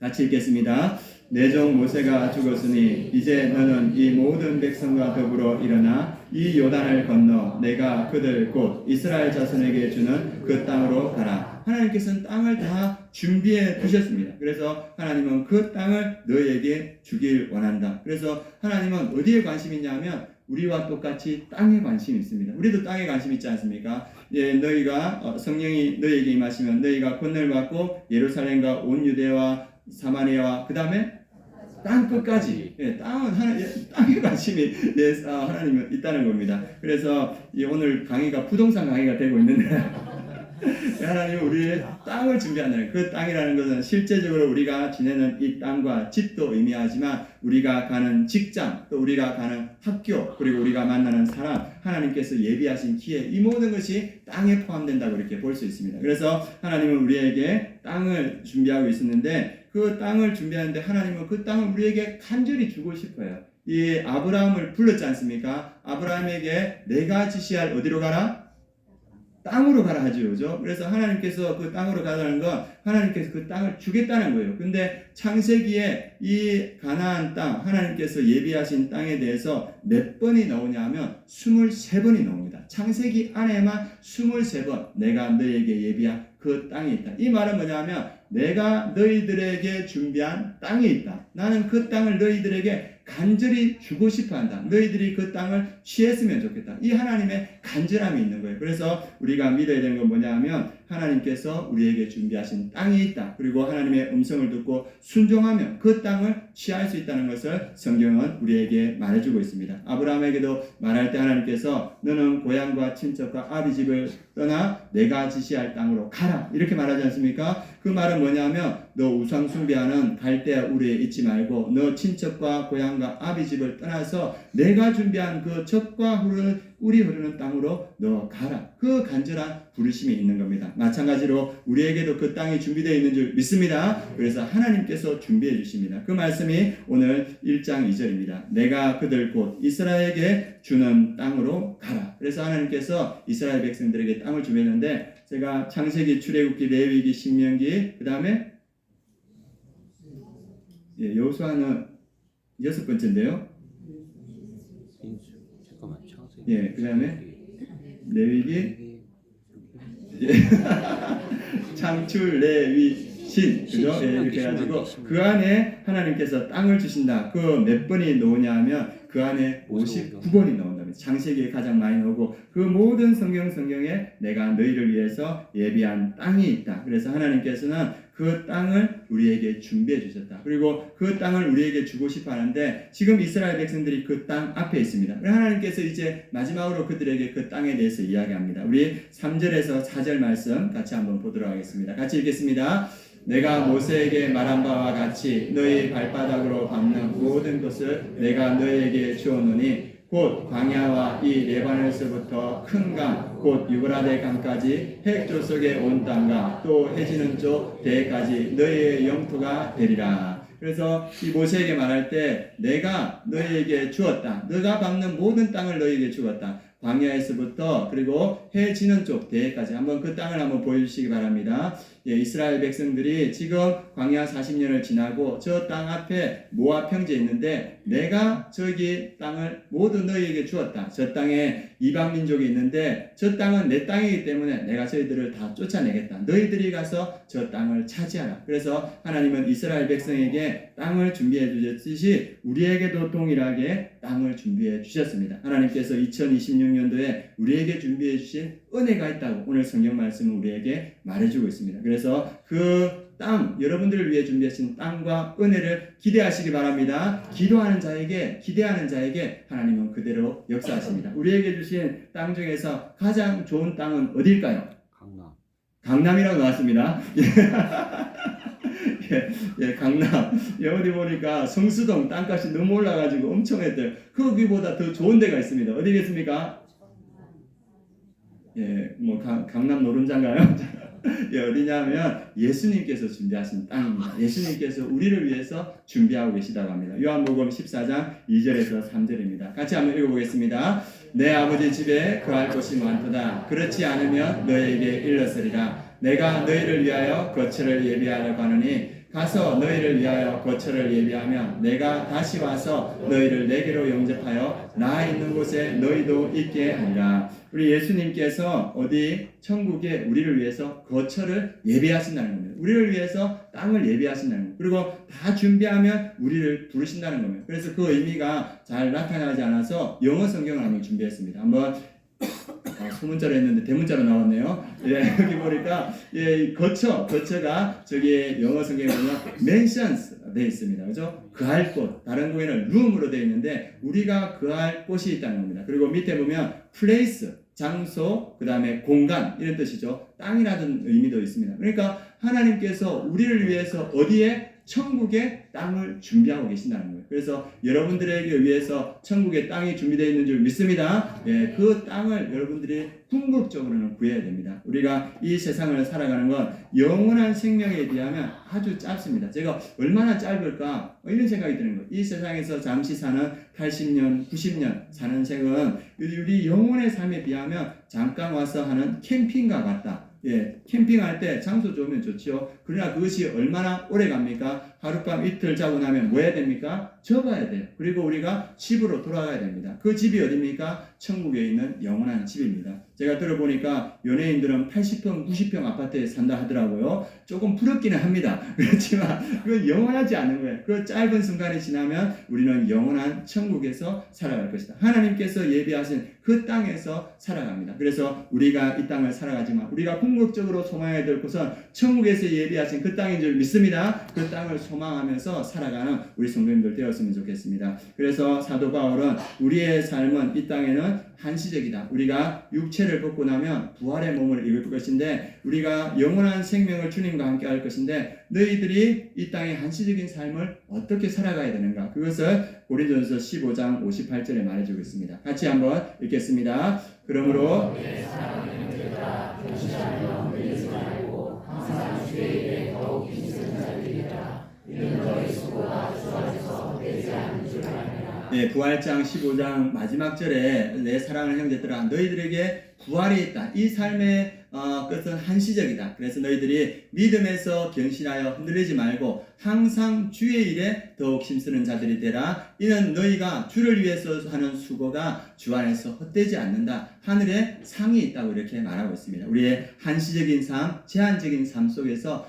같이 읽겠습니다. 내 종 모세가 죽었으니 이제 너는 이 모든 백성과 더불어 일어나 이 요단을 건너 내가 그들 곧 이스라엘 자손에게 주는 그 땅으로 가라. 하나님께서는 땅을 다 준비해 두셨습니다. 그래서 하나님은 그 땅을 너희에게 주길 원한다. 그래서 하나님은 어디에 관심이 있냐면 우리와 똑같이 땅에 관심이 있습니다. 우리도 땅에 관심 있지 않습니까? 예, 너희가 성령이 너희에게 임하시면 너희가 권능을 받고 예루살렘과 온 유대와 사마리아와 그 다음에 땅 끝까지, 예, 땅은 땅에 관심이 하나님은 있다는 겁니다. 그래서 오늘 강의가 부동산 강의가 되고 있는데 하나님은 우리의 땅을 준비한다는 그 땅이라는 것은 실제적으로 우리가 지내는 이 땅과 집도 의미하지만 우리가 가는 직장 또 우리가 가는 학교 그리고 우리가 만나는 사람 하나님께서 예비하신 기회 이 모든 것이 땅에 포함된다고 이렇게 볼 수 있습니다. 그래서 하나님은 우리에게 땅을 준비하고 있었는데 그 땅을 준비하는데 하나님은 그 땅을 우리에게 간절히 주고 싶어요. 이 아브라함을 불렀지 않습니까? 아브라함에게 내가 지시할 어디로 가라? 땅으로 가라 하죠. 그죠? 그래서 하나님께서 그 땅으로 가라는 건 하나님께서 그 땅을 주겠다는 거예요. 근데 창세기에 이 가나안 땅, 하나님께서 예비하신 땅에 대해서 몇 번이 나오냐면 23번이 나옵니다. 창세기 안에만 23번 내가 너희에게 예비한 그 땅이 있다. 이 말은 뭐냐면 내가 너희들에게 준비한 땅이 있다. 나는 그 땅을 너희들에게 간절히 주고 싶어 한다. 너희들이 그 땅을 취했으면 좋겠다. 이 하나님의 간절함이 있는 거예요. 그래서 우리가 믿어야 되는 건 뭐냐 하면 하나님께서 우리에게 준비하신 땅이 있다. 그리고 하나님의 음성을 듣고 순종하면 그 땅을 취할 수 있다는 것을 성경은 우리에게 말해주고 있습니다. 아브라함에게도 말할 때 하나님께서 너는 고향과 친척과 아비 집을 떠나 내가 지시할 땅으로 가라. 이렇게 말하지 않습니까? 그 말은 뭐냐면 너 우상 숭배하는 갈대아 우리에 있지 말고 너 친척과 고향과 아비 집을 떠나서 내가 준비한 그 젖과 꿀이 흐르는 땅으로 너 가라. 그 간절한 부르심이 있는 겁니다. 마찬가지로 우리에게도 그 땅이 준비되어 있는 줄 믿습니다. 그래서 하나님께서 준비해 주십니다. 그 말씀이 오늘 1장 2절입니다. 내가 그들 곧 이스라엘에게 주는 땅으로 가라. 그래서 하나님께서 이스라엘 백성들에게 땅을 주셨는데 제가 창세기, 출애굽기, 레위기, 신명기 그 다음에 여호수아는 6번째인데요. 예, 그 다음에 레위기, 창출, 레위, 신, 그죠? 예, 이렇게 해가지고 그 안에 하나님께서 땅을 주신다. 그 몇 번이 나오냐면 그 안에 59번이 나온답니다. 창세기에 가장 많이 나오고 그 모든 성경에 내가 너희를 위해서 예비한 땅이 있다. 그래서 하나님께서는 그 땅을 우리에게 준비해 주셨다. 그리고 그 땅을 우리에게 주고 싶어 하는데 지금 이스라엘 백성들이 그 땅 앞에 있습니다. 하나님께서 이제 마지막으로 그들에게 그 땅에 대해서 이야기합니다. 우리 3절에서 4절 말씀 같이 한번 보도록 하겠습니다. 같이 읽겠습니다. 내가 모세에게 말한 바와 같이 너희 발바닥으로 밟는 모든 것을 내가 너희에게 주었노니 곧 광야와 이 레바논에서부터 큰 강, 곧 유브라데 강까지 핵조석에 온 땅과 또 해지는 쪽 대까지 너희의 영토가 되리라. 그래서 이 모세에게 말할 때 내가 너희에게 주었다. 너가 밟는 모든 땅을 너희에게 주었다. 광야에서부터 그리고 해 지는 쪽 대까지 한번 그 땅을 한번 보여주시기 바랍니다. 예, 이스라엘 백성들이 지금 광야 40년을 지나고 저 땅 앞에 모압 평지에 있는데 내가 저기 땅을 모두 너희에게 주었다. 저 땅에 이방 민족이 있는데 저 땅은 내 땅이기 때문에 내가 저희들을 다 쫓아내겠다. 너희들이 가서 저 땅을 차지하라. 그래서 하나님은 이스라엘 백성에게 땅을 준비해 주셨듯이 우리에게도 동일하게 땅을 준비해 주셨습니다. 하나님께서 2026년도에 우리에게 준비해 주신 은혜가 있다고 오늘 성경 말씀은 우리에게 말해주고 있습니다. 그래서 그 땅, 여러분들을 위해 준비하신 땅과 은혜를 기대하시기 바랍니다. 기도하는 자에게, 기대하는 자에게 하나님은 그대로 역사하십니다. 우리에게 주신 땅 중에서 가장 좋은 땅은 어딜까요? 강남이라고 나왔습니다. 예, 강남. 어디 보니까 성수동 땅값이 너무 올라가지고 엄청 했대요. 거기보다 더 좋은 데가 있습니다. 어디겠습니까? 예, 뭐 강남 노른자인가요? 예, 어디냐면 예수님께서 준비하신 땅입니다. 예수님께서 우리를 위해서 준비하고 계시다고 합니다. 요한복음 14장 2절에서 3절입니다. 같이 한번 읽어보겠습니다. 내 아버지 집에 거할 곳이 많도다. 그렇지 않으면 너희에게 일렀으리라. 내가 너희를 위하여 거처를 예비하려고 하노니 가서 너희를 위하여 거처를 예비하면 내가 다시 와서 너희를 내게로 영접하여 나 있는 곳에 너희도 있게 하리라. 우리 예수님께서 어디 천국에 우리를 위해서 거처를 예비하신다는 겁니다. 우리를 위해서 땅을 예비하신다는 겁니다. 그리고 다 준비하면 우리를 부르신다는 겁니다. 그래서 그 의미가 잘 나타나지 않아서 영어 성경을 한번 준비했습니다. 한번 소문자로 했는데 대문자로 나왔네요. 예, 여기 보니까 예, 거처가 저기 영어 성경에 보면 mansions 되어 있습니다. 그죠? 그할 곳. 다른 곳에는 room으로 되어 있는데 우리가 그할 곳이 있다는 겁니다. 그리고 밑에 보면 place, 장소, 그 다음에 공간 이런 뜻이죠. 땅이라는 의미도 있습니다. 그러니까 하나님께서 우리를 위해서 어디에? 천국의 땅을 준비하고 계신다는 거예요. 그래서 여러분들에게 위해서 천국의 땅이 준비되어 있는 줄 믿습니다. 예, 그 땅을 여러분들이 궁극적으로는 구해야 됩니다. 우리가 이 세상을 살아가는 건 영원한 생명에 비하면 아주 짧습니다. 제가 얼마나 짧을까 이런 생각이 드는 거예요. 이 세상에서 잠시 사는 80년, 90년 사는 생은 우리 영혼의 삶에 비하면 잠깐 와서 하는 캠핑과 같다. 예, 캠핑할 때 장소 좋으면 좋지요. 그러나 그것이 얼마나 오래 갑니까? 하룻밤 이틀 자고 나면 뭐 해야 됩니까? 접어야 돼요. 그리고 우리가 집으로 돌아가야 됩니다. 그 집이 어디입니까? 천국에 있는 영원한 집입니다. 제가 들어보니까 연예인들은 80평, 90평 아파트에 산다 하더라고요. 조금 부럽기는 합니다. 그렇지만 그건 영원하지 않은 거예요. 그 짧은 순간이 지나면 우리는 영원한 천국에서 살아갈 것이다. 하나님께서 예비하신 그 땅에서 살아갑니다. 그래서 우리가 이 땅을 살아가지만 우리가 궁극적으로 소망해야 될 곳은 천국에서 예비하신 그 땅인 줄 믿습니다. 그 땅을 소망하면서 살아가는 우리 성도님들 되었으면 좋겠습니다. 그래서 사도 바울은 우리의 삶은 이 땅에는 한시적이다. 우리가 육체를 벗고 나면 부활의 몸을 입을 것인데 우리가 영원한 생명을 주님과 함께 할 것인데 너희들이 이 땅의 한시적인 삶을 어떻게 살아가야 되는가? 그것을 고린도전서 15장 58절에 말해주고 있습니다. 같이 한번 읽겠습니다. 그러므로 네, 부활장 15장 마지막 절에 내 사랑하는 형제들아 너희들에게 부활이 있다. 이 삶의 끝은 한시적이다. 그래서 너희들이 믿음에서 견실하여 흔들리지 말고 항상 주의 일에 더욱 힘쓰는 자들이 되라. 이는 너희가 주를 위해서 하는 수고가 주 안에서 헛되지 않는다. 하늘에 상이 있다고 이렇게 말하고 있습니다. 우리의 한시적인 삶, 제한적인 삶 속에서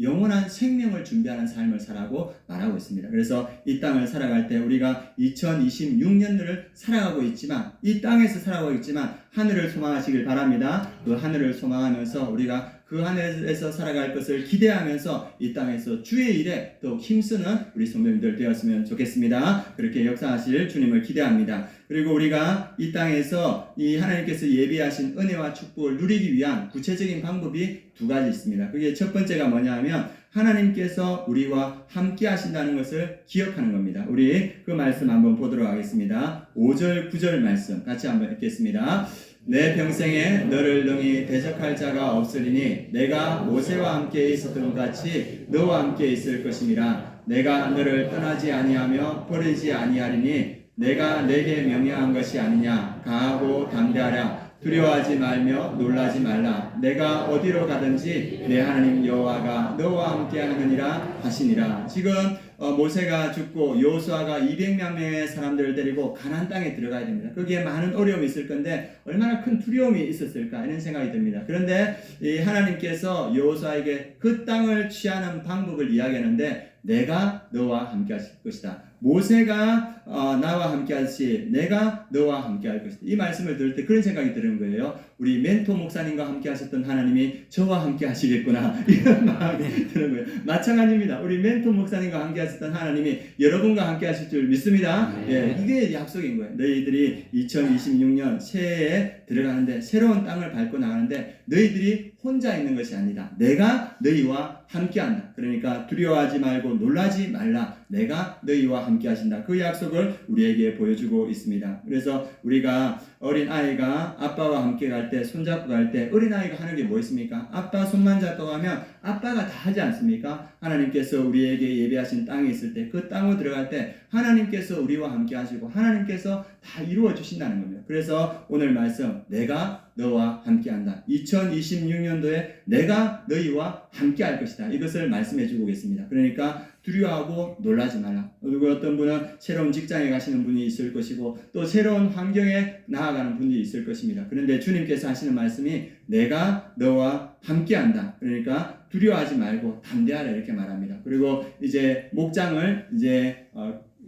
영원한 생명을 준비하는 삶을 살라고 말하고 있습니다. 그래서 이 땅을 살아갈 때 우리가 2026년을 살아가고 있지만 이 땅에서 살아가고 있지만 하늘을 소망하시길 바랍니다. 그 하늘을 소망하면서 우리가 그 하늘에서 살아갈 것을 기대하면서 이 땅에서 주의 일에 더 힘쓰는 우리 성도님들 되었으면 좋겠습니다. 그렇게 역사하실 주님을 기대합니다. 그리고 우리가 이 땅에서 이 하나님께서 예비하신 은혜와 축복을 누리기 위한 구체적인 방법이 두 가지 있습니다. 그게 첫 번째가 뭐냐 하면 하나님께서 우리와 함께 하신다는 것을 기억하는 겁니다. 우리 그 말씀 한번 보도록 하겠습니다. 5절 9절 말씀 같이 한번 읽겠습니다. 내 평생에 너를 능히 대적할 자가 없으리니 내가 모세와 함께 있었던 것 같이 너와 함께 있을 것임이라. 내가 너를 떠나지 아니하며 버리지 아니하리니 내가 내게 명령한 것이 아니냐. 강하고 담대하라. 두려워하지 말며 놀라지 말라. 내가 어디로 가든지 내 하나님 여호와가 너와 함께 하느니라 하시니라. 지금 모세가 죽고 여호수아가 200명의 사람들을 데리고 가나안 땅에 들어가야 됩니다. 거기에 많은 어려움이 있을 건데 얼마나 큰 두려움이 있었을까 이런 생각이 듭니다. 그런데 이 하나님께서 여호수아에게 그 땅을 취하는 방법을 이야기하는데 내가 너와 함께 하실 것이다. 모세가 나와 함께 하듯이 내가 너와 함께 할 것이다. 이 말씀을 들을 때 그런 생각이 드는 거예요. 우리 멘토 목사님과 함께 하셨던 하나님이 저와 함께 하시겠구나 이런 마음이 드는 거예요. 마찬가지입니다. 우리 멘토 목사님과 함께 하셨던 하나님이 여러분과 함께 하실 줄 믿습니다. 예, 이게 약속인 거예요. 너희들이 2026년 새해에 들어가는데 새로운 땅을 밟고 나가는데 너희들이 혼자 있는 것이 아니다. 내가 너희와 함께한다. 그러니까 두려워하지 말고 놀라지 말라. 내가 너희와 함께 하신다. 그 약속을 우리에게 보여주고 있습니다. 그래서 우리가 어린 아이가 아빠와 함께 갈 때, 손잡고 갈 때 어린 아이가 하는 게 뭐 있습니까? 아빠 손만 잡고 가면 아빠가 다 하지 않습니까? 하나님께서 우리에게 예배하신 땅에 있을 때 그 땅으로 들어갈 때 하나님께서 우리와 함께 하시고 하나님께서 다 이루어 주신다는 겁니다. 그래서 오늘 말씀 내가 너와 함께한다. 2026년도에 내가 너희와 함께할 것이다. 이것을 말씀해 주고 계십니다. 그러니까 두려워하고 놀라지 말라. 그리고 어떤 분은 새로운 직장에 가시는 분이 있을 것이고 또 새로운 환경에 나아가는 분이 있을 것입니다. 그런데 주님께서 하시는 말씀이 내가 너와 함께한다. 그러니까 두려워하지 말고 담대하라 이렇게 말합니다. 그리고 이제 목장을 이제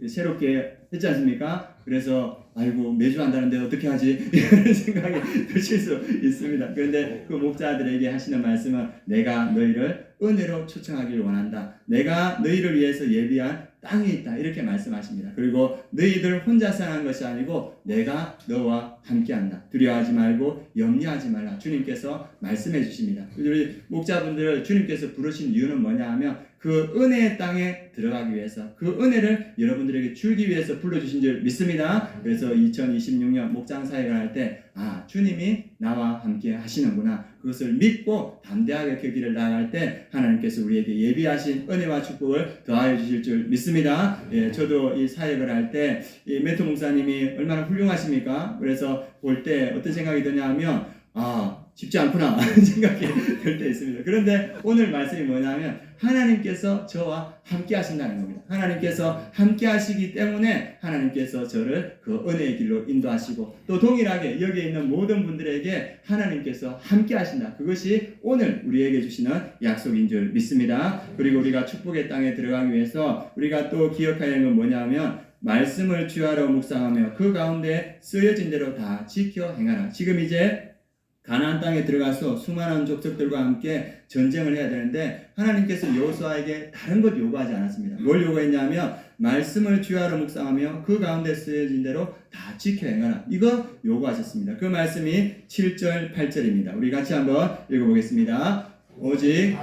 새롭게 했지 않습니까? 그래서 아이고 매주 한다는데 어떻게 하지? 이런 생각이 드실 수 있습니다. 그런데 그 목자들에게 하시는 말씀은 내가 너희를 은혜로 초청하기를 원한다. 내가 너희를 위해서 예비한 땅이 있다. 이렇게 말씀하십니다. 그리고 너희들 혼자 사는 것이 아니고 내가 너와 함께한다. 두려워하지 말고 염려하지 말라. 주님께서 말씀해 주십니다. 우리 목자분들을 주님께서 부르신 이유는 뭐냐 하면 그 은혜의 땅에 들어가기 위해서 그 은혜를 여러분들에게 주기 위해서 불러주신 줄 믿습니다. 그래서 2026년 목장사역을 할 때 주님이 나와 함께 하시는구나. 그것을 믿고 담대하게 그 길을 나아갈 때 하나님께서 우리에게 예비하신 은혜와 축복을 더하여 주실 줄 믿습니다. 예, 저도 이 사역을 할 때 이 멘토 목사님이 얼마나 훌륭하십니까? 그래서 볼 때 어떤 생각이 드냐 하면 쉽지 않구나 생각이 들 때 있습니다. 그런데 오늘 말씀이 뭐냐면 하나님께서 저와 함께 하신다는 겁니다. 하나님께서 함께 하시기 때문에 하나님께서 저를 그 은혜의 길로 인도하시고 또 동일하게 여기에 있는 모든 분들에게 하나님께서 함께 하신다. 그것이 오늘 우리에게 주시는 약속인 줄 믿습니다. 그리고 우리가 축복의 땅에 들어가기 위해서 우리가 또 기억해야 하는 건 뭐냐면 말씀을 주야로 묵상하며 그 가운데 쓰여진 대로 다 지켜 행하라. 지금 이제 가나안 땅에 들어가서 수많은 족속들과 함께 전쟁을 해야 되는데 하나님께서 여호수아에게 다른 것 요구하지 않았습니다. 뭘 요구했냐면 말씀을 주야로 묵상하며 그 가운데 쓰여진 대로 다 지켜 행하라. 이거 요구하셨습니다. 그 말씀이 7절 8절입니다. 우리 같이 한번 읽어보겠습니다. 오직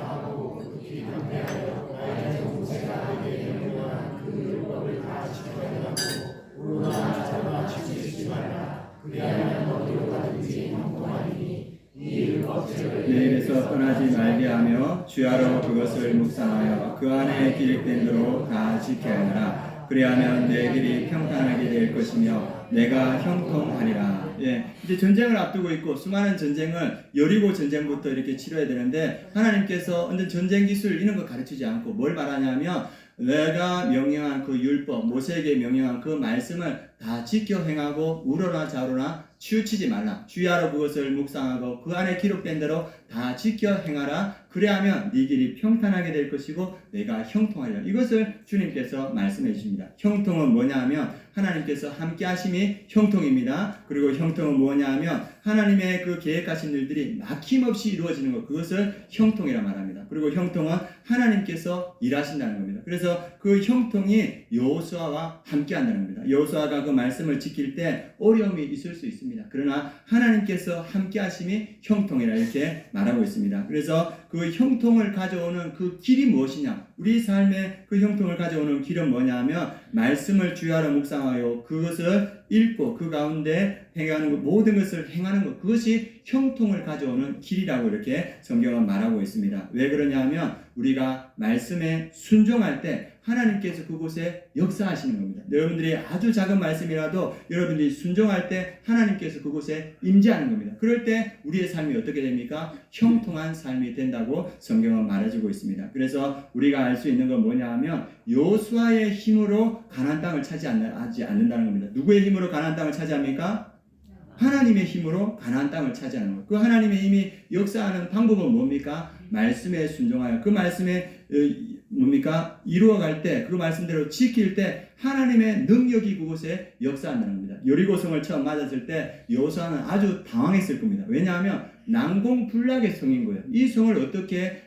내 입에서 떠나지 말게 하며 주야로 그것을 묵상하여 그 안에 기록된 대로 다 지켜야 하라. 그리하면 내 길이 평탄하게 될 것이며 내가 형통하리라. 예, 이제 전쟁을 앞두고 있고 수많은 전쟁을 여리고 전쟁부터 이렇게 치러야 되는데 하나님께서 완전 전쟁 기술 이런 거 가르치지 않고 뭘 말하냐면 내가 명령한 그 율법, 모세에게 명령한 그 말씀을 다 지켜 행하고 우러나 좌로나 치우치지 말라. 주야로 그것을 묵상하고 그 안에 기록된 대로 다 지켜 행하라. 그래야면 네 길이 평탄하게 될 것이고 내가 형통하리라. 이것을 주님께서 말씀해 주십니다. 형통은 뭐냐 하면 하나님께서 함께 하심이 형통입니다. 그리고 형통은 뭐냐 하면 하나님의 그 계획하신 일들이 막힘없이 이루어지는 것, 그것을 형통이라 말합니다. 그리고 형통은 하나님께서 일하신다는 겁니다. 그래서 그 형통이 여호수아와 함께 한다는 겁니다. 여호수아가 그 말씀을 지킬 때 어려움이 있을 수 있습니다. 그러나 하나님께서 함께 하심이 형통이라 이렇게 말하고 있습니다. 그래서 그 형통을 가져오는 그 길이 무엇이냐? 우리 삶의 그 형통을 가져오는 길은 뭐냐 하면 말씀을 주야로 묵상하여 그것을 읽고 그 가운데 행하는 모든 것을 행하는 것, 그것이 형통을 가져오는 길이라고 이렇게 성경은 말하고 있습니다. 왜 그러냐 하면 우리가 말씀에 순종할 때 하나님께서 그곳에 역사하시는 겁니다. 여러분들이 아주 작은 말씀이라도 여러분들이 순종할 때 하나님께서 그곳에 임재하는 겁니다. 그럴 때 우리의 삶이 어떻게 됩니까? 형통한 삶이 된다고 성경은 말해주고 있습니다. 그래서 우리가 알 수 있는 건 뭐냐 하면 여호수아의 힘으로 가나안 땅을 차지하지 않는다는 겁니다. 누구의 힘으로 가나안 땅을 차지합니까? 하나님의 힘으로 가나안 땅을 차지하는 것. 그 하나님의 힘이 역사하는 방법은 뭡니까? 말씀에 순종하여 그 말씀에 뭡니까? 이루어갈 때, 그 말씀대로 지킬 때 하나님의 능력이 그곳에 역사한다는 겁니다. 여리고성을 처음 맞았을 때 여호수아는 아주 당황했을 겁니다. 왜냐하면 난공불락의 성인 거예요. 이 성을 어떻게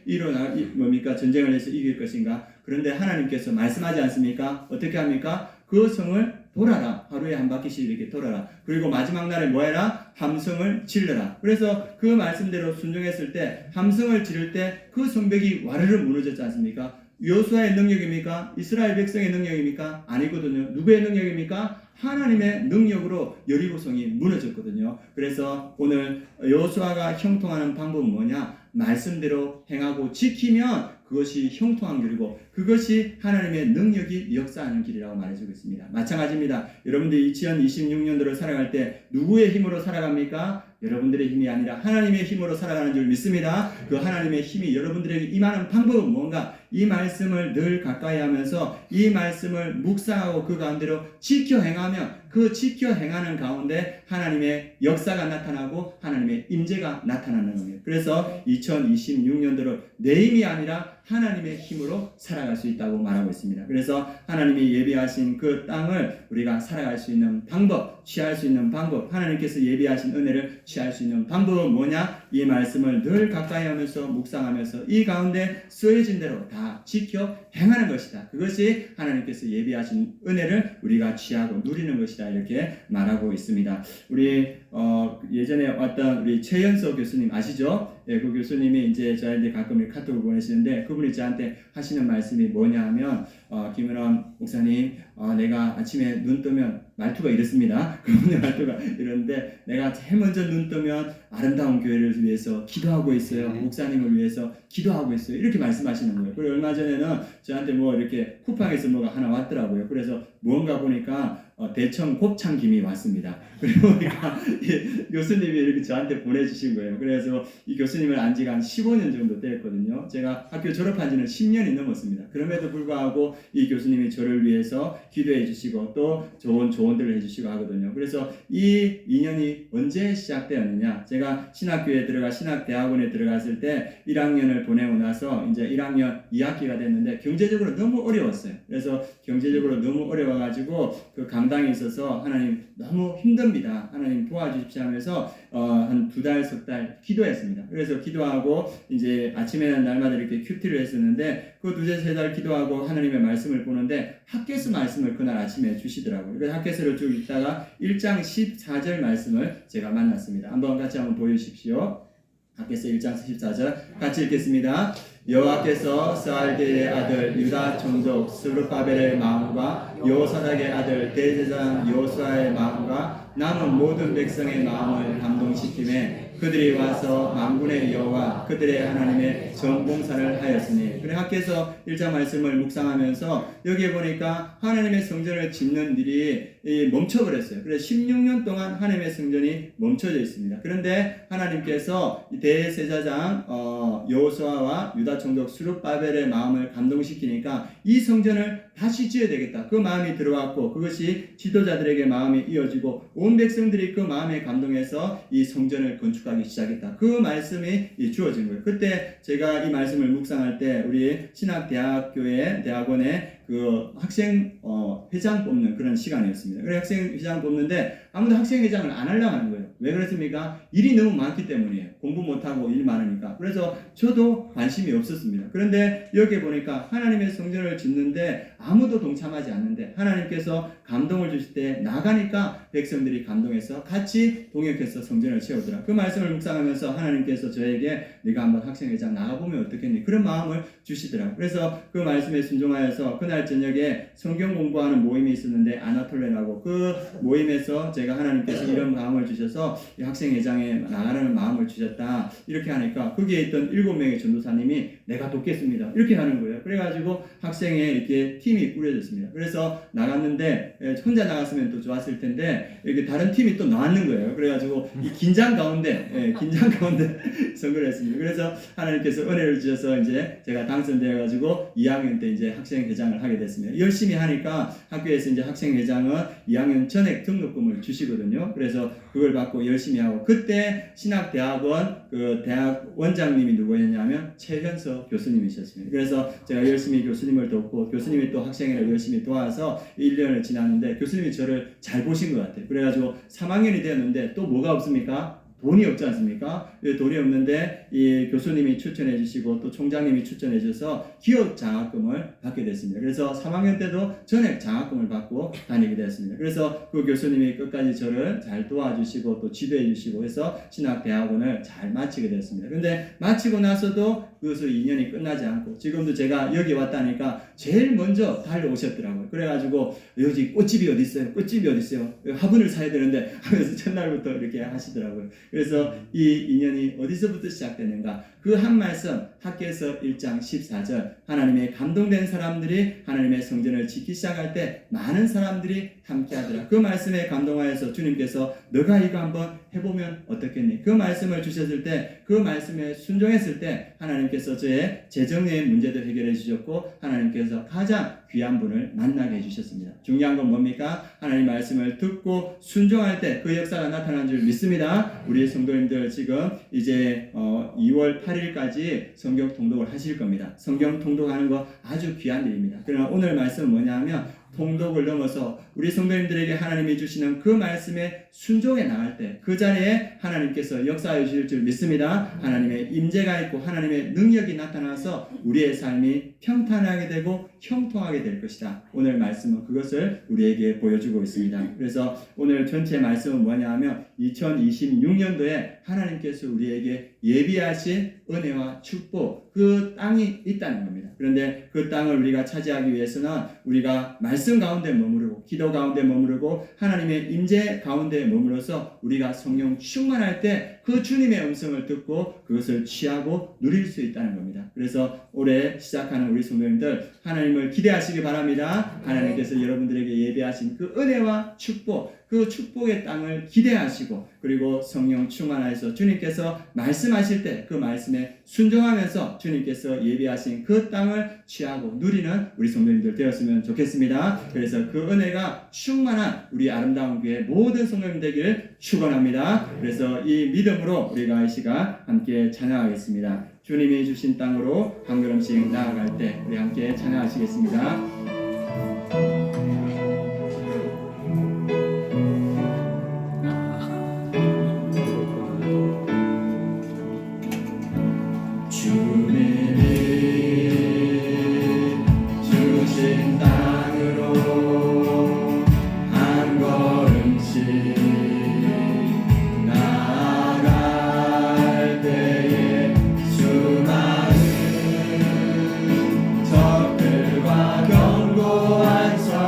전쟁을 해서 이길 것인가? 그런데 하나님께서 말씀하지 않습니까? 어떻게 합니까? 그 성을 돌아라. 하루에 한 바퀴씩 이렇게 돌아라. 그리고 마지막 날에 뭐 해라? 함성을 질러라. 그래서 그 말씀대로 순종했을 때 함성을 지를 때 그 성벽이 와르르 무너졌지 않습니까? 여호수아의 능력입니까? 이스라엘 백성의 능력입니까? 아니거든요. 누구의 능력입니까? 하나님의 능력으로 여리고성이 무너졌거든요. 그래서 오늘 여호수아가 형통하는 방법은 뭐냐? 말씀대로 행하고 지키면 그것이 형통한 길이고 그것이 하나님의 능력이 역사하는 길이라고 말해주고 있습니다. 마찬가지입니다. 여러분들이 2026년도를 살아갈 때 누구의 힘으로 살아갑니까? 여러분들의 힘이 아니라 하나님의 힘으로 살아가는 줄 믿습니다. 그 하나님의 힘이 여러분들에게 임하는 방법은 뭔가? 이 말씀을 늘 가까이 하면서 이 말씀을 묵상하고 그 가운데로 지켜 행하면 그 지켜 행하는 가운데 하나님의 역사가 나타나고 하나님의 임재가 나타나는 겁니다. 그래서 2026년도를 내 힘이 아니라 하나님의 힘으로 살아갈 수 있다고 말하고 있습니다. 그래서 하나님이 예비하신 그 땅을 우리가 살아갈 수 있는 방법, 취할 수 있는 방법, 하나님께서 예비하신 은혜를 취할 수 있는 방법은 뭐냐? 이 말씀을 늘 가까이 하면서 묵상하면서 이 가운데 쓰여진 대로 다 지켜 행하는 것이다. 그것이 하나님께서 예비하신 은혜를 우리가 취하고 누리는 것이다. 이렇게 말하고 있습니다. 우리 예전에 왔던 우리 최연서 교수님 아시죠? 예, 그 교수님이 이제 저한테 가끔 카톡을 보내시는데 그분이 저한테 하시는 말씀이 뭐냐 하면 김은원 목사님, 내가 아침에 눈 뜨면 말투가 이렇습니다. 그분의 말투가 이런데 내가 제일 먼저 눈 뜨면 아름다운 교회를 위해서 기도하고 있어요. 목사님을 위해서 기도하고 있어요. 이렇게 말씀하시는 거예요. 그리고 얼마 전에는 저한테 뭐 이렇게 쿠팡에서 뭐가 하나 왔더라고요. 그래서 무언가 보니까 대청 곱창 김이 왔습니다. 그리고 보니까 교수님이 이렇게 저한테 보내주신 거예요. 그래서 이 교수님을 안 지가 한 15년 정도 됐거든요. 제가 학교 졸업한 지는 10년이 넘었습니다. 그럼에도 불구하고 이 교수님이 저를 위해서 기도해 주시고 또 좋은 조언들을 해주시고 하거든요. 그래서 이 인연이 언제 시작되었느냐? 제가 신학교에 신학대학원에 들어갔을 때 1학년을 보내고 나서 이제 1학년 2학기가 됐는데 경제적으로 너무 어려웠어요. 그래서 경제적으로 너무 어려워가지고 그 강당에 있어서 하나님 너무 힘듭니다. 하나님 도와주십시오 하면서 한 2달, 3달 기도했습니다. 그래서 기도하고 이제 아침에는 날마다 이렇게 큐티를 했었는데 그 2달, 3달 기도하고 하나님의 말씀을 보는데 학개서 말씀을 그날 아침에 주시더라고요. 그래서 학개서를 쭉 읽다가 1장 14절 말씀을 제가 만났습니다. 같이 한번 보여주십시오. 학개서 1장 14절 같이 읽겠습니다. 여호와께서 스알디엘의 아들 유다 총독 스룹바벨의 마음과 여호사닥의 아들 대제사장 여호수아의 마음과 남은 모든 백성의 마음을 감동시키매 그들이 와서 만군의 여호와 그들의 하나님의 전봉사를 하였으니. 그래 학개서 1장 말씀을 묵상하면서 여기에 보니까 하나님의 성전을 짓는 일이 멈춰버렸어요. 그래서 16년 동안 하나님의 성전이 멈춰져 있습니다. 그런데 하나님께서 대제사장 여호수아와 유다 총독 스룹바벨의 마음을 감동시키니까 이 성전을 다시 지어야 되겠다. 그 마음이 들어왔고 그것이 지도자들에게 마음이 이어지고 온 백성들이 그 마음에 감동해서 이 성전을 건축하기 시작했다. 그 말씀이 주어진 거예요. 그때 제가 이 말씀을 묵상할 때 우리 신학대학교의 대학원에 그 학생 회장 뽑는 그런 시간이었습니다. 그래서 학생 회장 뽑는데 아무도 학생 회장을 안 하려고 하는 거예요. 왜 그렇습니까? 일이 너무 많기 때문이에요. 공부 못하고 일 많으니까. 그래서 저도 관심이 없었습니다. 그런데 여기 보니까 하나님의 성전을 짓는데 아무도 동참하지 않는데 하나님께서 감동을 주실 때 나가니까 백성들이 감동해서 같이 동역해서 성전을 채우더라. 그 말씀을 묵상하면서 하나님께서 저에게 네가 한번 학생회장 나가보면 어떻겠니? 그런 마음을 주시더라. 그래서 그 말씀에 순종하여서 그날 저녁에 성경 공부하는 모임이 있었는데 아나톨레라고 그 모임에서 제가 하나님께서 이런 마음을 주셔서 이 학생회장에 나가라는 마음을 주셨다. 이렇게 하니까 거기에 있던 7명의 전도사님이 내가 돕겠습니다. 이렇게 하는 거예요. 그래가지고 학생회 이렇게 팀이 꾸려졌습니다. 그래서 나갔는데 혼자 나갔으면 또 좋았을 텐데 이렇게 다른 팀이 또 나왔는 거예요. 그래가지고 이 긴장 가운데 선거를 했습니다. 그래서 하나님께서 은혜를 주셔서 이제 제가 당선되어가지고 2학년 때 이제 학생회장을 하게 됐습니다. 열심히 하니까 학교에서 이제 학생회장은 2학년 전액 등록금을 주시거든요. 그래서 그걸 받고 열심히 하고 그때 신학대학원 그 대학 원장님이 누구였냐면 최현서 교수님이셨습니다. 그래서 제가 열심히 교수님을 돕고 교수님이 또 학생회를 열심히 도와서 1년을 지났는데 교수님이 저를 잘 보신 것 같아요. 그래가지고 3학년이 되었는데 또 뭐가 없습니까? 돈이 없지 않습니까? 돈이 없는데 이 교수님이 추천해 주시고 또 총장님이 추천해 주셔서 기업 장학금을 받게 됐습니다. 그래서 3학년 때도 전액 장학금을 받고 다니게 되었습니다. 그래서 그 교수님이 끝까지 저를 잘 도와주시고 또 지도해 주시고 해서 신학대학원을 잘 마치게 됐습니다. 그런데 마치고 나서도 그것으로 2년이 끝나지 않고 지금도 제가 여기 왔다니까 제일 먼저 달려오셨더라고요. 그래가지고 여기 꽃집이 어디 있어요? 꽃집이 어디 있어요? 화분을 사야 되는데 하면서 첫날부터 이렇게 하시더라고요. 그래서 이 인연이 어디서부터 시작되는가? 그 한 말씀 학개서 1장 14절 하나님의 감동된 사람들이 하나님의 성전을 짓기 시작할 때 많은 사람들이 함께하더라. 그 말씀에 감동하여서 주님께서 너가 이거 한번 해보면 어떻겠니? 그 말씀을 주셨을 때 그 말씀에 순종했을 때 하나님께서 저의 재정의 문제도 해결해 주셨고 하나님께서 가장 귀한 분을 만나게 해주셨습니다. 중요한 건 뭡니까? 하나님 말씀을 듣고 순종할 때 그 역사가 나타난 줄 믿습니다. 우리 성도님들 지금 이제 2월 8일까지 성경 통독을 하실 겁니다. 성경 통독하는 거 아주 귀한 일입니다. 그러나 오늘 말씀은 뭐냐 하면 통독을 넘어서 우리 성도님들에게 하나님이 주시는 그 말씀에 순종해 나갈 때 그 자리에 하나님께서 역사해 주실 줄 믿습니다. 하나님의 임재가 있고 하나님의 능력이 나타나서 우리의 삶이 평탄하게 되고 형통하게 될 것이다. 오늘 말씀은 그것을 우리에게 보여주고 있습니다. 그래서 오늘 전체 말씀은 뭐냐 하면 2026년도에 하나님께서 우리에게 예비하신 은혜와 축복 그 땅이 있다는 겁니다. 그런데 그 땅을 우리가 차지하기 위해서는 우리가 말씀 가운데 머무르고 기도 가운데 머무르고 하나님의 임재 가운데 머무러서 우리가 성령 충만할 때 그 주님의 음성을 듣고 그것을 취하고 누릴 수 있다는 겁니다. 그래서 올해 시작하는 우리 성도님들 하나님을 기대하시기 바랍니다. 하나님께서 여러분들에게 예비하신 그 은혜와 축복 그 축복의 땅을 기대하시고 그리고 성령 충만하여서 주님께서 말씀하실 때 그 말씀에 순종하면서 주님께서 예비하신 그 땅을 취하고 누리는 우리 성도님들 되었으면 좋겠습니다. 그래서 그 은혜가 충만한 우리 아름다운 교회 모든 성도님 되기를 축원합니다. 그래서 이 믿음으로 우리가 이 시간 함께 찬양하겠습니다. 주님이 주신 땅으로 한 걸음씩 나아갈 때 우리 함께 찬양하시겠습니다. 적들과 견고한 성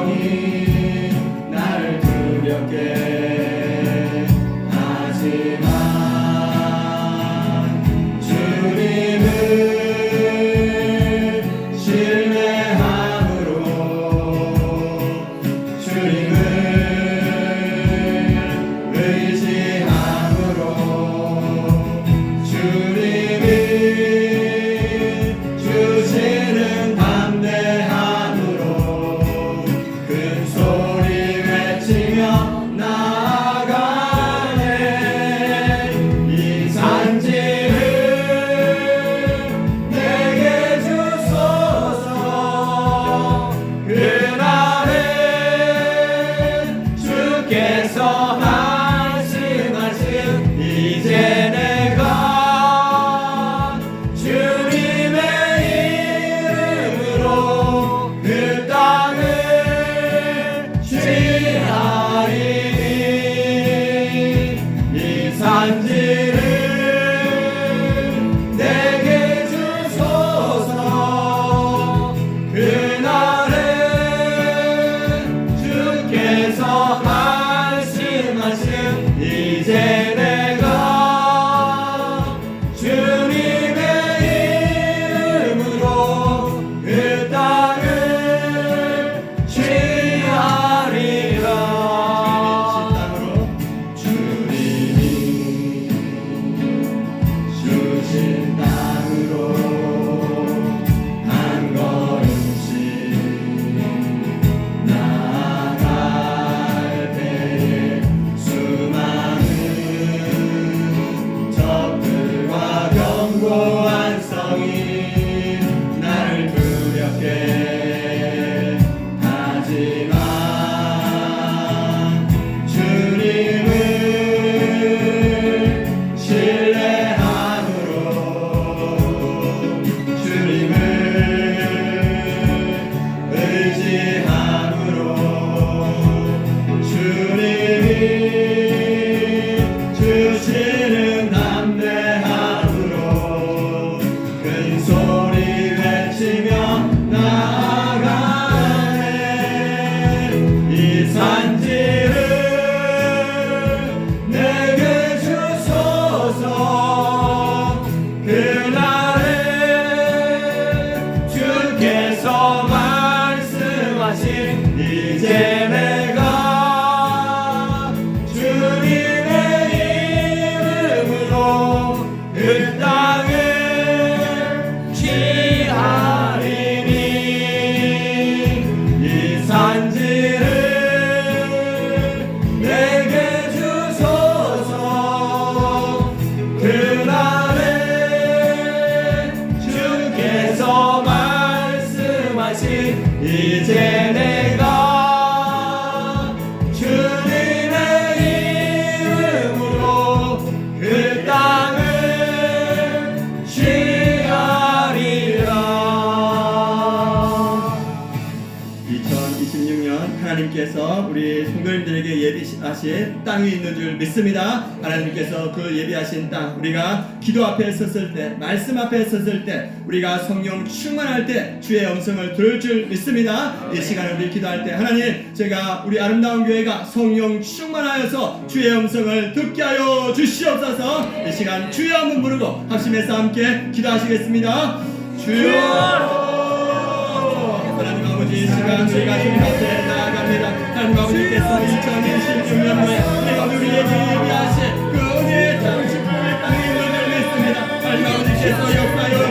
말씀하신 이제 내가 주님의 이름으로 그 땅을 취하리니 이 산지를 내게 주소서 그날에 주께서 말씀하신 이제 내가 주님의 이름으로 그 땅을 취하리라. 2026년 하나님께서 우리 성도님들에게 예비하신 땅이 있는 줄 믿습니다. 하나님께서 그 예비하신 땅, 우리가 기도 앞에 섰을 때, 말씀 앞에 섰을 때, 우리가 성령 충만할 때 주의 음성을 들을 줄 믿습니다. 이 시간에 우리 기도할 때 하나님, 제가 우리 아름다운 교회가 성령 충만하여서 주의 음성을 듣게 하여 주시옵소서. 이 시간 주여 한번 부르고 합심해서 함께 기도하시겠습니다. 주여. 하나님 아버지, 이 시간 저희가 주님 앞에 나아갑니다. 하나님 아버지께서 2026년도에 우리가 우리에게 예비하신 그 은혜의 땅, 축복의 땅이 있는 줄 믿습니다. 하나님 아버지께서 역사여